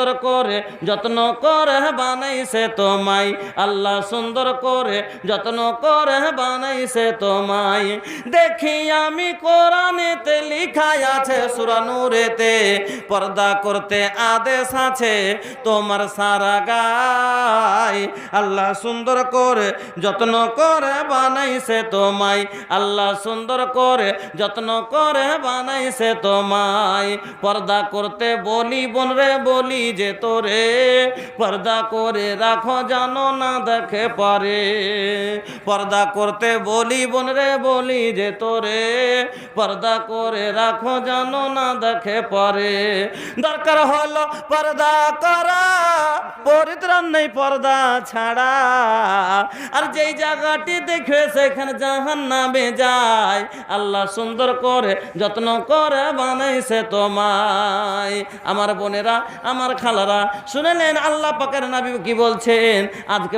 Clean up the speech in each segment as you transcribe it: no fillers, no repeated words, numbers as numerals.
সুন্দর করে যত্ন করে বানাইছে তোমায়, আল্লাহ সুন্দর করে যত্ন করে বানাইছে তোমায়। দেখি আমি কোরআনেতে লিখা আছে সূরা নূরেতে, পর্দা করতে আদেশ আছে তোমার সারা গায়। আল্লাহ সুন্দর করে যত্ন করে বানাইছে তোমায়, আল্লাহ সুন্দর করে যত্ন করে বানাইছে তোমায়। পর্দা করতে বলি বোন রে বলি যে তোরে, পর্দা করে রাখো জানো না দেখে পারে। পর্দা করতে বলি বোন রে বলি যে তোরে, পর্দা করে রাখো জানো না দেখে পারে। দরকার হলো পর্দা করা, পরিত্রাণ নেই পর্দা ছাড়া। আর যেই জায়গাটি দেখে সেখানে জাহান্নামে যায়, আল্লাহ সুন্দর করে যত্ন করে বানাইছে তোমায়। আমার বোনেরা, আমার খালারা, শুনে নেন আল্লাহ পাকের নবী কি বলছেন। আজকে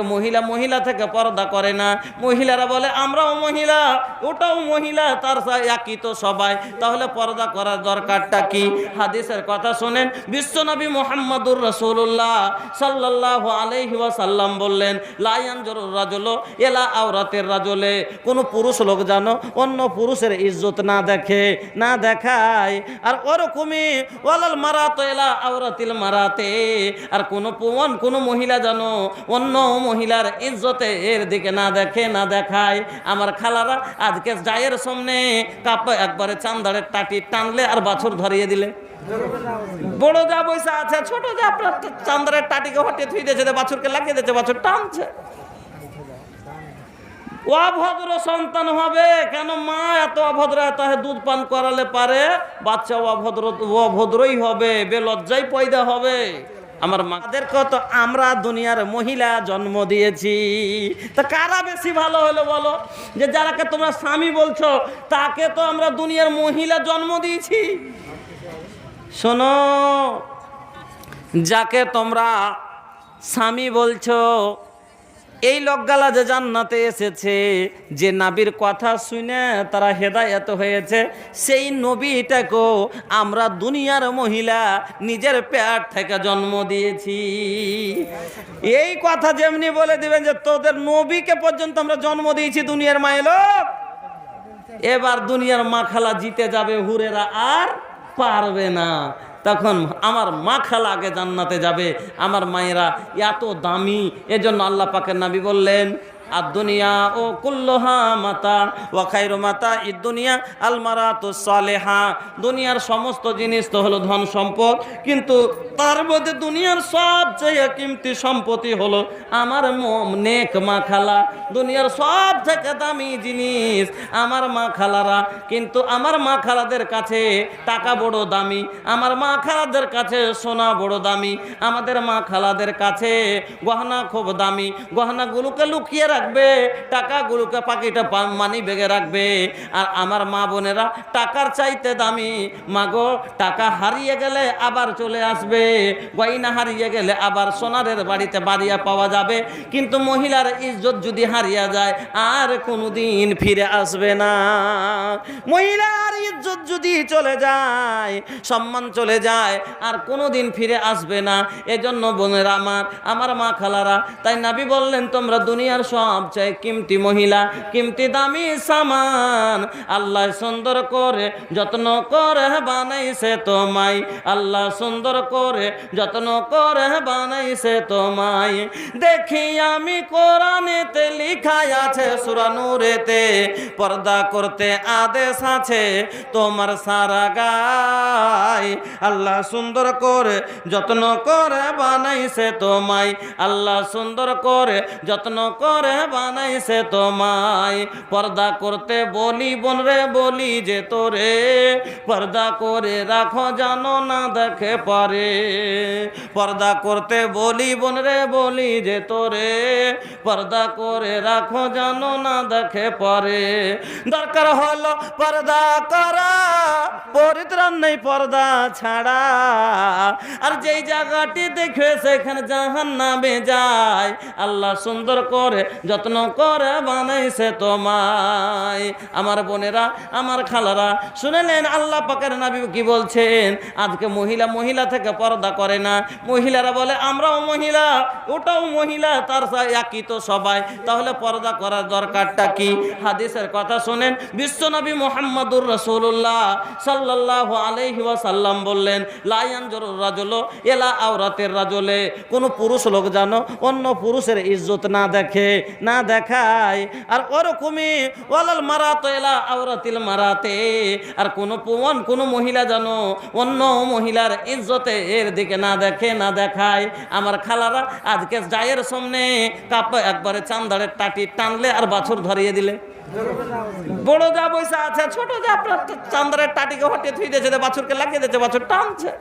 মহিলা থেকে পর্দা করে না, মহিলারা বলে আমরাও মহিলা, ওটাও মহিলা, তার একই তো সবাই, তাহলে পর্দা করার দরকারটা কি? হাদিসের কথা শোনেন, বিশ্বনবী মুহাম্মদুর রাসূলুল্লাহ সাল্লাল্লাহু আলাইহি ওয়াসাল্লাম বললেন, লা ইয়ানজুরুর রাজুলু ইলা আওরাতির রাজুলি, কোন পুরুষ লোক জানো অন্য পুরুষের ইজ্জত না দেখে, না দেখায়। আর ওরকমই ওয়ালাল মারাতু ইলা আওরাতিল মারাতে, আর কোন মহিলা জানো অন্য মহিলার ইজ্জতের দিকে না দেখে, না দেখায়। আমার খালারা আজকে জায়ের সামনে কাপ একবারে চান্দারের টাটি টানলে আর বাছুর ধরিয়ে দিলে, বড় যা বৈশা আছে, ছোট যা আপনার চান্দারের টাটিকে হটিয়ে থুই দিয়েছে, বাছুরকে লাগিয়ে দিয়েছে, বাছুর টানছে। অভদ্র সন্তান হবে কেন? মা এত অভদ্র, এত দুধ পান করালে পারে বাচ্চা অভদ্রই হবে, বেলজ্জাই পয়দা হবে। আমার মাদেরকে তো আমরা দুনিয়ার মহিলা জন্ম দিয়েছি, তা কারা বেশি ভালো হলো বলো? যে যারাকে তোমরা স্বামী বলছো তাকে তো আমরা দুনিয়ার মহিলা জন্ম দিয়েছি। শোনো, যাকে তোমরা স্বামী বলছো, এই লোকগুলা যে জান্নাতে এসেছে, যে নবীর কথা শুনে তারা হেদায়েত হয়েছে, সেই নবীটাকেও আমরা দুনিয়ার মহিলা নিজের পেট থেকে জন্ম দিয়েছি। এই কথা যেমনি বলে দিবেন যে তোদের নবীকে পর্যন্ত আমরা জন্ম দিয়েছি দুনিয়ার মায়ের লোক, এবার দুনিয়ার মা খালা জিতে যাবে, হুরেরা আর পারবে না। তখন আমার মা খালা আগে জান্নাতে যাবে, আমার মায়েরা এত দামি। এজন্য আল্লাহ পাকের নবী বললেন, আর দুনিয়া ও কুল্লুহা মাতা ওয়া খায়রু মাতা ইদ দুনিয়া আল মারাতুস সালেহা। দুনিয়ার সমস্ত জিনিস তো হলো ধন সম্পদ, কিন্তু তার মধ্যে দুনিয়ার সবচেয়ে কিমতি সম্পত্তি হলো আমার নেক মা খালা। দুনিয়ার সব থেকে দামি জিনিস আমার মা খালারা। কিন্তু আমার মা খালাদের কাছে টাকা বড় দামি, আমার মা খালাদের কাছে সোনা বড় দামি, আমাদের মা খালাদের কাছে গহনা খুব দামি। গহনাগুলোকে লুকিয়ে রাখবে, টাকাগুলোকে পাকিটা মানি ব্যাগে রাখবে। আর আমার মা বোনেরা টাকার চাইতে দামি। মাগো, টাকা হারিয়ে গেলে আবার চলে আসবে, গয়না হারিয়ে গেলে আবার সোনারের বাড়িতে বাড়িয়া পাওয়া যাবে, কিন্তু মহিলার ইজ্জত যদি হারিয়ে যায় আর কোনোদিন ফিরে আসবে না। মহিলার ইজ্জত যদি চলে যায়, সম্মান চলে যায়, আর কোনোদিন ফিরে আসবে না। এজন্য বোনেরা আমার মা খালারা, তাই নবী বললেন তোমরা দুনিয়ার সবচেয়ে কিমতি মহিলা, কিমতি দামি সামান। আল্লাহ সুন্দর করে যত্ন করে বানাইছে তোমায়, আল্লাহ সুন্দর করে যত্ন করে বানাইছে তোমায়। দেখি আমি কোরআনেতে লিখা আছে সূরা নূরেতে, পর্দা করতে আদেশ আছে তোমার সারা গায়। আল্লাহ সুন্দর করে যত্ন করে বানাইছে তোমায়, আল্লাহ সুন্দর করে যত্ন করে বানাইছে তোমায়। পর্দা করতে বলি বোন রে বলি যে তোরে, পর্দা করে রাখো জানো না দেখে পারে। পর্দা করতে বলি বোন রে বলি যে তোরে, পর্দা করে রাখো জানো না দেখে পারে। দরকার হলো পর্দা করা, পরিত্রাণ নেই পর্দা ছাড়া। আর যেই জায়গাটি দেখে সেখানে জাহান্নামে যায়, আল্লাহ সুন্দর করে যত্ন করে বানাইছে তোমায়। আমার বোনেরা, আমার খালারা, শুনেলেন আল্লাহ পাকের নবী কি বলছেন? আজকে মহিলা থেকে পর্দা করে না। মহিলারা বলে আমরাও মহিলা, ওটাও মহিলা, তার একই তো সবাই, তাহলে পর্দা করার দরকারটা কি? হাদিসের কথা শুনেন, বিশ্বনবী মুহাম্মদুর রাসূলুল্লাহ সাল্লাল্লাহু আলাইহি ওয়াসাল্লাম বললেন, লা ইয়ানজুরুর রাজুলু ইলা আওরাতির রাজুলে, কোন পুরুষ লোক যেন অন্য পুরুষের ইজ্জত না দেখে, না দেখায়। আর ওরকমই ওয়ালাল মারাতু ইলা আওরাতিল মারাতে, আর কোন মহিলা যেন অন্য মহিলার ইজ্জতের দিকে না দেখে, না দেখায়। আমার খালারা, আজকে জায়ের সামনে কাপ একবারে চান্দারের টাটি টানলে আর বাছুর ধরিয়ে দিলে, বড় যা বৈশা আছে, ছোট যা আপনার চান্দারের টাটিকে হটিয়ে থুই দিয়েছে, বাছুরকে লাগিয়ে দিয়েছে, বাছুর টানছে।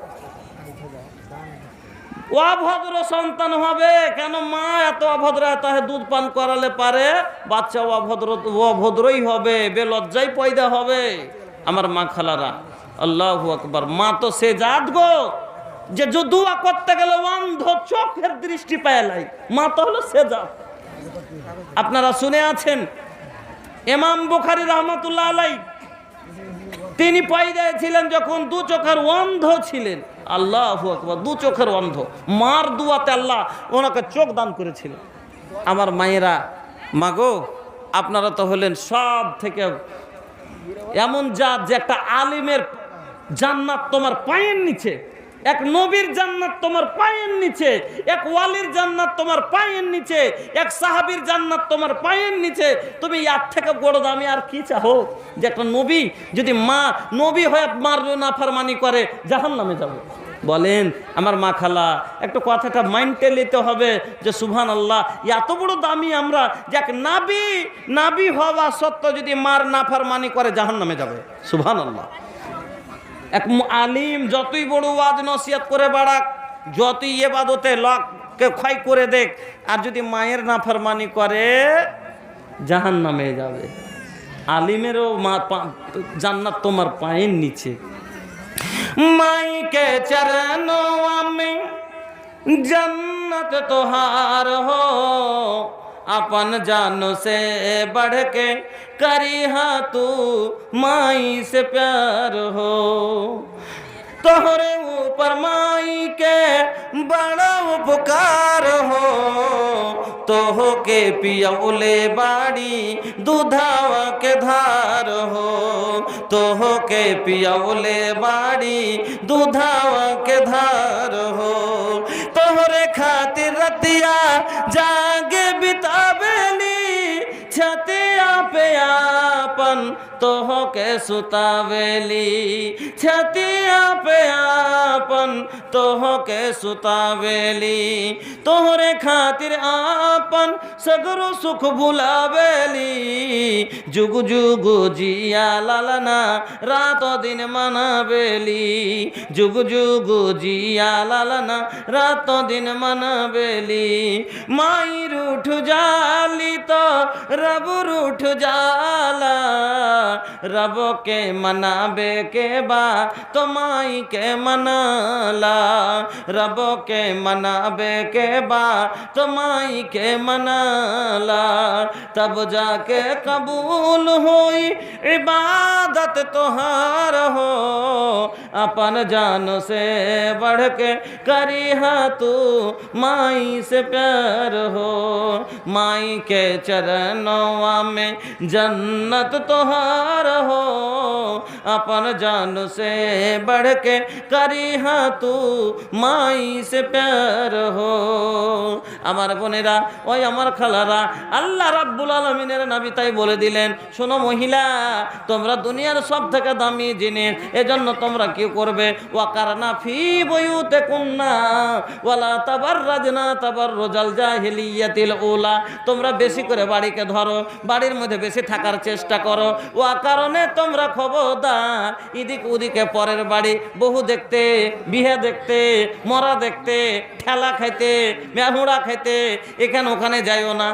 অভদ্র সন্তান হবে কেন? মা এত অভদ্র, এত দুধ পান করালে পারে, বাচ্চা অভদ্রই হবে, বেলজ্জাই পয়দা হবে। আমার মা খালারা, আল্লাহু আকবার, মা তো সে জাত গো যে দোয়া করতে গেলে অন্ধ চোখের দৃষ্টি পায়। মা তো হলো সে জাত। আপনারা শুনে আছেন ইমাম বুখারী রাহমাতুল্লাহ আলাইহি, তিনি পয়দায় ছিলেন যখন দু চোখের অন্ধ ছিলেন। আল্লাহু আকবার, দু চোখের অন্ধ, মার দুয়াতে আল্লাহ ওনাকে চোখ দান করেছিলেন। আমার মায়েরা, মাগো, আপনারা তো হলেন সব থেকে এমন জাত যে একটা আলিমের জান্নাত তোমার পায়ের নিচে, এক নবীর জান্নাত তোমার পায়ের নিচে, এক ওয়ালির জান্নাত তোমার পায়ের নিচে, এক সাহাবীর জান্নাত তোমার পায়ের নিচে। তুমি এর থেকে বড় দামি আর কি চাও? যে একটা নবী যদি নবী হয়ে মার নাফরমানি করে, জাহান্নামে যাবে। বলেন আমার মা খালা, একটু কথাটা মাইন্ডে নিতে হবে যে সুবহানাল্লাহ, এত বড় দামি আমরা যে এক নাবী হওয়া সত্ত্বেও যদি মার নাফরমানি করে জাহান্নামে যাবে। সুবহানাল্লাহ। এক আলিম যতই বড় ওয়াজ নসিহত করে বাড়াক, যতই ইবাদতে লোককে ক্ষয় করে দেখ, আর যদি মায়ের নাফরমানি করে জাহান্নামে যাবে। আলিমেরও জান্নাত তোমার পায়ের নিচে। माई के चरणों में जन्नत तोहार हो, अपन जानों से बढ़ के करी हाँ तू माई से प्यार हो। तोहरे ऊपर माई के बड़ा उपकार हो, तोहो के पियौले बाड़ी दूधावा के धार हो, तोहो के पियौले बाड़ी दूधावा के धार हो। तोहरे खातिर रतिया जागे बितावेली, छतिया पे आपन तोहो के सुतावेली, छतिया पे आपन तोहो के सुतावेली। तोहरे खातिर आपन सगरो सुख भुलावेली, जुग जुग जिया लालना रातो दिन मनावेली, जुग जुग जिया लालना रातो दिन मनावेली। माई रूठ जाली तो रब रूठ जाला, रब के मनाबे के बा तो माई के मनाला, रब के मनाबे के बा तो माई के मनाला। तब जाके कबूल होई इबादत तोहार हो, अपन जान से बढ़ के करी हाँ तू माई से प्यार हो। माई के चरणों में जन्नत तोहार हो, अपन जान से बढ़ के करी हाँ तू माई से प्यार हो। আমার বোনেরা, ওই আমার খালারা, আল্লাহ রাব্বুল আলামিনের নবী তাই বলে দিলেন, শোনো মহিলা, তোমরা দুনিয়ার সব থেকে দামি জিনিস, এজন্য তোমরা কি করবে? ওয়াকারনা ফি বুয়ুতিকুন্না ওয়ালা তাবাররাজনা তাবাররুজাল জাহিলিয়াতিল উলা। তোমরা বেশি করে বাড়িকে ধরো, বাড়ির মধ্যে বেশি থাকার চেষ্টা করো। ও কারণে তোমরা খবরদার এদিক ওদিকে পরের বাড়ি বহু দেখতে, বিয়ে দেখতে, মরা দেখতে, ঠেলা খাইতে, মেহুড়া খাইতে এখানে ওখানে যাইও না।